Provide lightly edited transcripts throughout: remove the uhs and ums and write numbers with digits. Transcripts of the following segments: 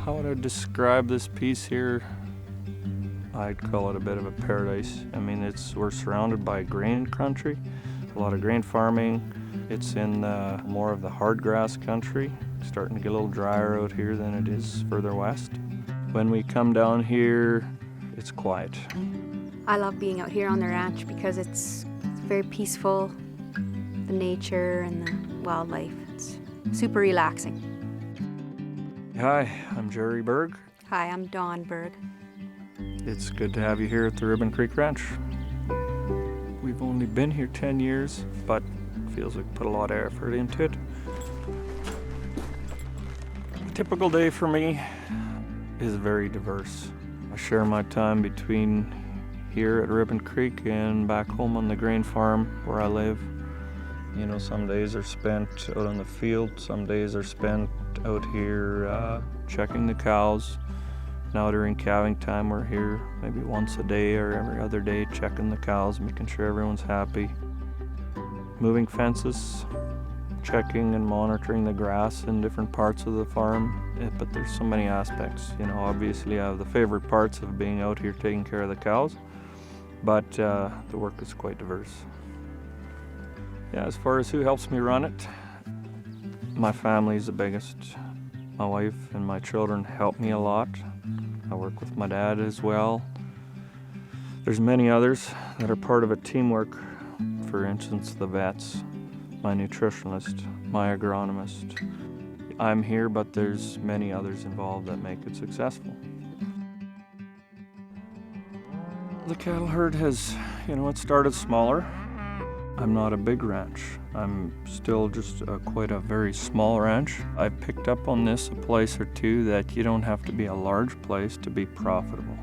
How would I describe this piece here? I'd call it a bit of a paradise. I mean, we're surrounded by grain country, a lot of grain farming. It's in more of the hard grass country, starting to get a little drier out here than it is further west. When we come down here, it's quiet. I love being out here on the ranch because it's very peaceful, the nature and the wildlife. It's super relaxing. Hi, I'm Jerry Berg. Hi, I'm Dawn Berg. It's good to have you here at the Ribbon Creek Ranch. We've only been here 10 years, but it feels like we put a lot of effort into it. A typical day for me is very diverse. I share my time between here at Ribbon Creek and back home on the grain farm where I live. You know, some days are spent out in the field, some days are spent out here checking the cows. Now during calving time, we're here maybe once a day or every other day checking the cows, making sure everyone's happy. Moving fences, checking and monitoring the grass in different parts of the farm. But there's so many aspects. You know, obviously I have the favorite parts of being out here taking care of the cows, but the work is quite diverse. Yeah, as far as who helps me run it, my family is the biggest. My wife and my children help me a lot. I work with my dad as well. There's many others that are part of a teamwork. For instance, the vets, my nutritionist, my agronomist. I'm here, but there's many others involved that make it successful. The cattle herd has, it started smaller. I'm not a big ranch. I'm still just quite a very small ranch. I picked up on this a place or two that you don't have to be a large place to be profitable.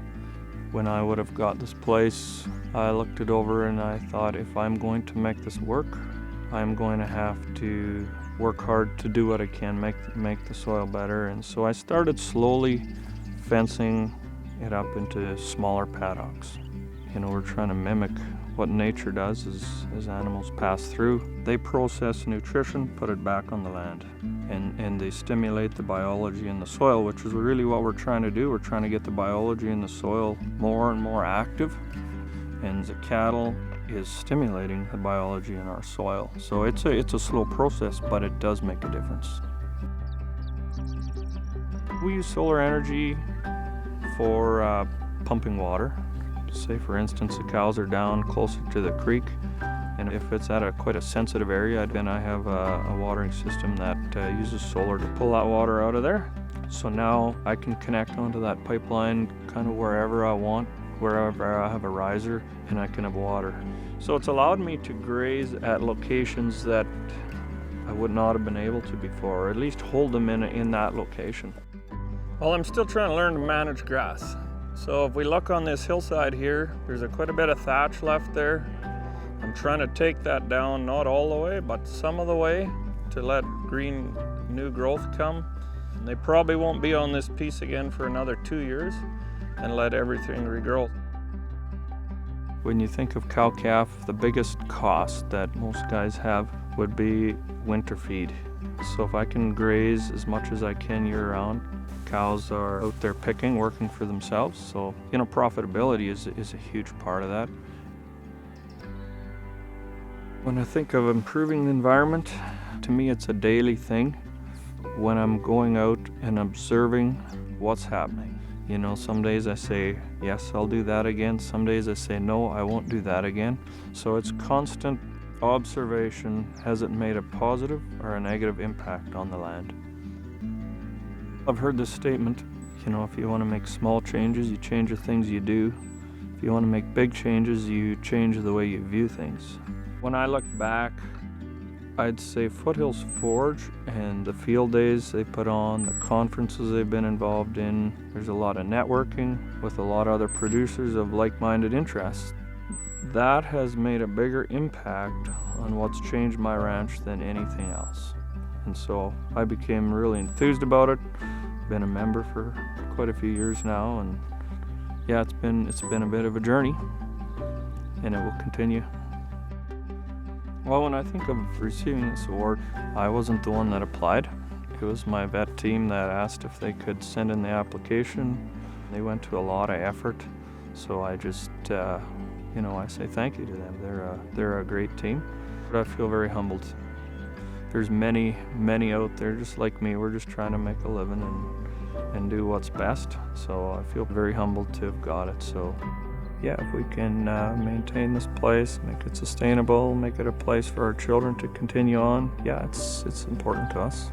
When I would have got this place, I looked it over and I thought, if I'm going to make this work, I'm going to have to work hard to do what I can, make the soil better. And so I started slowly fencing it up into smaller paddocks. We're trying to mimic what nature does as animals pass through. They process nutrition, put it back on the land, and they stimulate the biology in the soil, which is really what we're trying to do. We're trying to get the biology in the soil more and more active, and the cattle is stimulating the biology in our soil. So it's a slow process, but it does make a difference. We use solar energy for pumping water. Say, for instance, the cows are down closer to the creek, and if it's at quite a sensitive area, then I have a watering system that uses solar to pull that water out of there. So now I can connect onto that pipeline kind of wherever I want, wherever I have a riser, and I can have water. So it's allowed me to graze at locations that I would not have been able to before, or at least hold them in that location. Well, I'm still trying to learn to manage grass. So if we look on this hillside here, there's quite a bit of thatch left there. I'm trying to take that down, not all the way, but some of the way, to let green new growth come. And they probably won't be on this piece again for another 2 years, and let everything regrow. When you think of cow-calf, the biggest cost that most guys have would be winter feed. So if I can graze as much as I can year-round, cows are out there picking, working for themselves. So, profitability is a huge part of that. When I think of improving the environment, to me it's a daily thing. When I'm going out and observing what's happening. Some days I say, yes, I'll do that again. Some days I say, no, I won't do that again. So it's constant observation. Has it made a positive or a negative impact on the land? I've heard this statement, if you want to make small changes, you change the things you do. If you want to make big changes, you change the way you view things. When I look back, I'd say Foothills Forge and the field days they put on, the conferences they've been involved in, there's a lot of networking with a lot of other producers of like-minded interests. That has made a bigger impact on what's changed my ranch than anything else. And so I became really enthused about it. Been a member for quite a few years now, and yeah, it's been a bit of a journey, and it will continue. Well, when I think of receiving this award, I wasn't the one that applied. It was my vet team that asked if they could send in the application. They went to a lot of effort, so I just, I say thank you to them. They're a great team. But I feel very humbled. There's many out there just like me. We're just trying to make a living and do what's best. So I feel very humbled to have got it. So yeah, if we can maintain this place, make it sustainable, make it a place for our children to continue on, yeah, it's important to us.